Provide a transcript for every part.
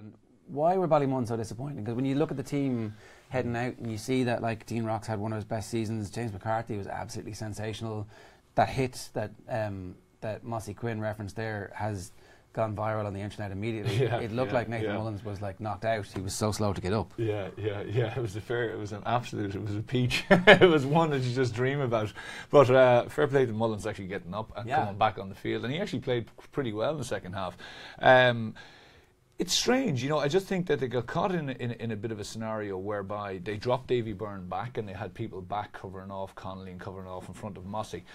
And why were Ballymun so disappointing? Because when you look at the team heading out and you see that like Dean Rocks had one of his best seasons, James McCarthy was absolutely sensational. That hit that that Mossy Quinn referenced there has gone viral on the internet immediately. It looked like Nathan Mullins was like knocked out. He was so slow to get up. It was a peach. It was one that you just dream about. But fair play to Mullins actually getting up and coming back on the field, and he actually played pretty well in the second half. It's strange, you know. I just think that they got caught in a bit of a scenario whereby they dropped Davy Byrne back and they had people back covering off Connolly and covering off in front of Mossy.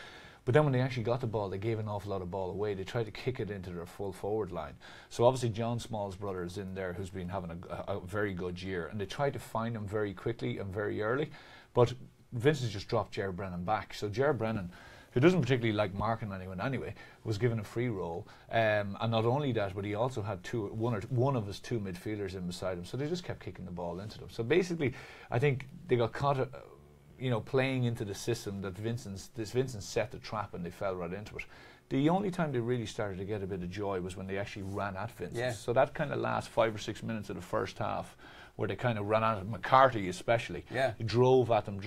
But then when they actually got the ball, they gave an awful lot of ball away. They tried to kick it into their full forward line. So obviously John Small's brother is in there, who's been having a very good year. And they tried to find him very quickly and very early. But Vincent just dropped Ger Brennan back. So Ger Brennan, who doesn't particularly like marking anyone anyway, was given a free role. And not only that, but he also had one of his two midfielders in beside him. So they just kept kicking the ball into them. So basically, I think they got caught playing into the system that Vincent set the trap and they fell right into it. The only time they really started to get a bit of joy was when they actually ran at Vincent. So that kind of last 5 or 6 minutes of the first half, where they kind of ran at him, McCarthy especially, drove at them.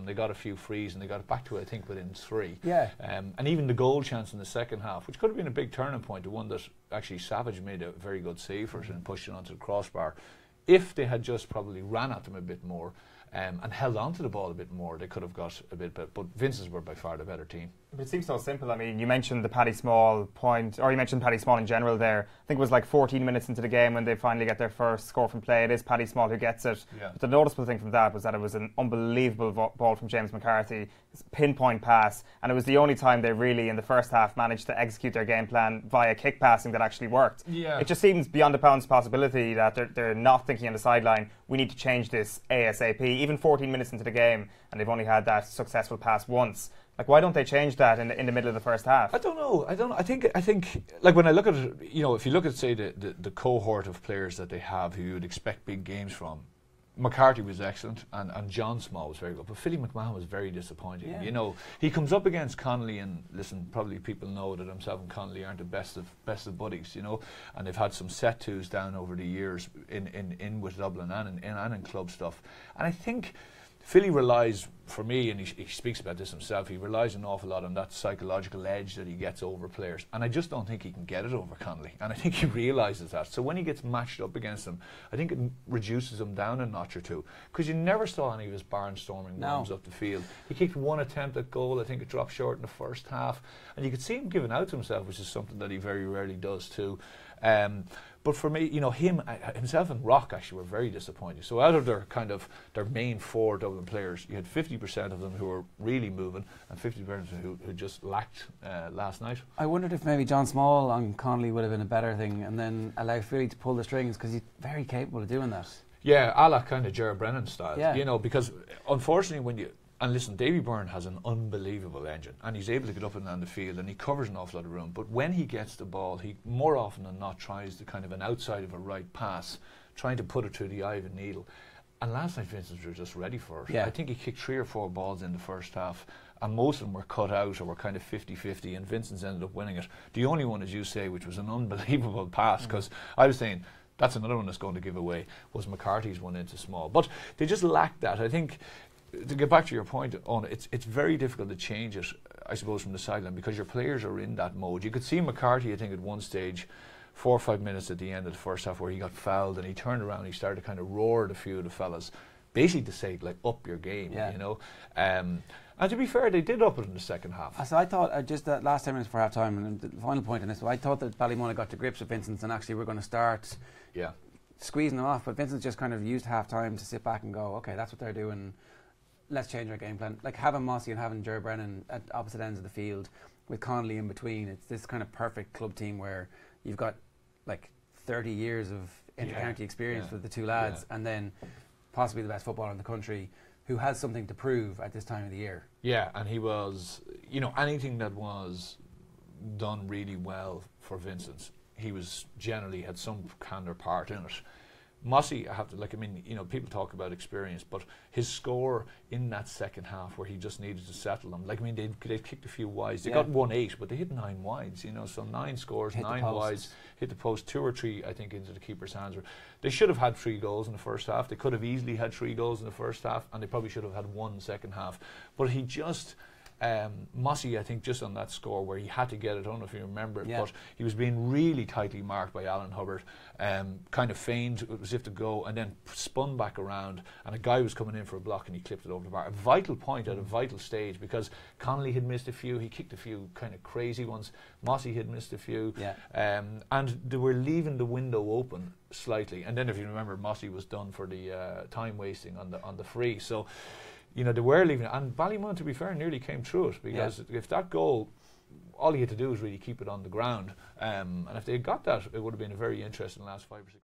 They got a few frees and they got it back to it, I think, within 3. And even the goal chance in the second half, which could have been a big turning point, the one that actually Savage made a very good save for it and pushed it onto the crossbar. If they had just probably ran at them a bit more, and held on to the ball a bit more, they could have got a bit better. But Vincent's were by far the better team. But it seems so simple. I mean, you mentioned the Paddy Small point, or you mentioned Paddy Small in general there. I think it was like 14 minutes into the game when they finally get their first score from play. It is Paddy Small who gets it. But the noticeable thing from that was that it was an unbelievable ball from James McCarthy, pinpoint pass, and it was the only time they really, in the first half, managed to execute their game plan via kick passing that actually worked. It just seems beyond a pound's possibility that they're not thinking on the sideline, we need to change this ASAP. Even 14 minutes into the game, and they've only had that successful pass once. Like, why don't they change that in the middle of the first half? I don't know. I think like when I look at it, if you look at, say, the cohort of players that they have who you would expect big games from, McCarthy was excellent and John Small was very good, but Philly McMahon was very disappointing. You know, he comes up against Connolly, and listen, probably people know that himself and Connolly aren't the best of buddies, you know, and they've had some set twos down over the years in with Dublin and in club stuff. And I think Philly relies, for me, and he speaks about this himself, he relies an awful lot on that psychological edge that he gets over players. And I just don't think he can get it over Connolly. And I think he realises that. So when he gets matched up against him, I think it reduces him down a notch or two. Because you never saw any of his barnstorming runs up the field. He kicked one attempt at goal. I think it dropped short in the first half. And you could see him giving out to himself, which is something that he very rarely does too. But for me, himself and Rock actually were very disappointing. So out of their main 4 Dublin players, you had 50% of them who were really moving and 50% who just lacked last night. I wondered if maybe John Small on Connolly would have been a better thing, and then allow Philly to pull the strings, because he's very capable of doing that. Yeah, a la kind of Ger Brennan style. Because unfortunately and listen, Davy Byrne has an unbelievable engine, and he's able to get up and down the field, and he covers an awful lot of room. But when he gets the ball, he more often than not tries to kind of an outside of a right pass, trying to put it through the eye of a needle. And last night, Vincent were just ready for it. I think he kicked 3 or 4 balls in the first half, and most of them were cut out or were kind of 50-50, and Vincent's ended up winning it. The only one, as you say, which was an unbelievable pass, because I was saying, that's another one that's going to give away, was McCarthy's one into Small. But they just lacked that. I think, to get back to your point on it, it's very difficult to change it, I suppose, from the sideline, because your players are in that mode. You could see McCarthy, I think, at one stage, 4 or 5 minutes at the end of the first half, where he got fouled and he turned around and he started to kind of roar at a few of the fellas, basically to say, like, up your game, you know. And to be fair, they did up it in the second half. So I thought, just that last 10 minutes before half time, and the final point on this, I thought that Ballymun had got to grips with Vincent, and actually we're going to start squeezing them off, but Vincent just kind of used half time to sit back and go, okay, that's what they're doing, let's change our game plan. Like having Mossy and having Ger Brennan at opposite ends of the field with Connolly in between, it's this kind of perfect club team where you've got like 30 years of inter-county experience with the two lads, and then possibly the best footballer in the country who has something to prove at this time of the year. Yeah, and he was, anything that was done really well for Vincent, he was generally had some kind of part in it. Mossy, I have to, like, I mean, you know, people talk about experience, but his score in that second half where he just needed to settle them, like, I mean, they'd kicked a few wides. They got 1-8, but they hit 9 wides, you know, so 9 scores, 9 wides, hit the post, 2 or 3, I think, into the keeper's hands. They should have had 3 goals in the first half. They could have easily had 3 goals in the first half, and they probably should have had 1 second half. But he just... Mossy, I think, just on that score where he had to get it, I don't know if you remember it, but he was being really tightly marked by Alan Hubbard, kind of feigned as if to go, and then spun back around, and a guy was coming in for a block and he clipped it over the bar. A vital point at a vital stage, because Connolly had missed a few, he kicked a few kind of crazy ones, Mossy had missed a few, and they were leaving the window open slightly. And then, if you remember, Mossy was done for the time wasting on the free. So, you know, they were leaving it, and Ballymun, to be fair, nearly came through it, because if that goal, all he had to do was really keep it on the ground, and if they had got that, it would have been a very interesting last 5 or 6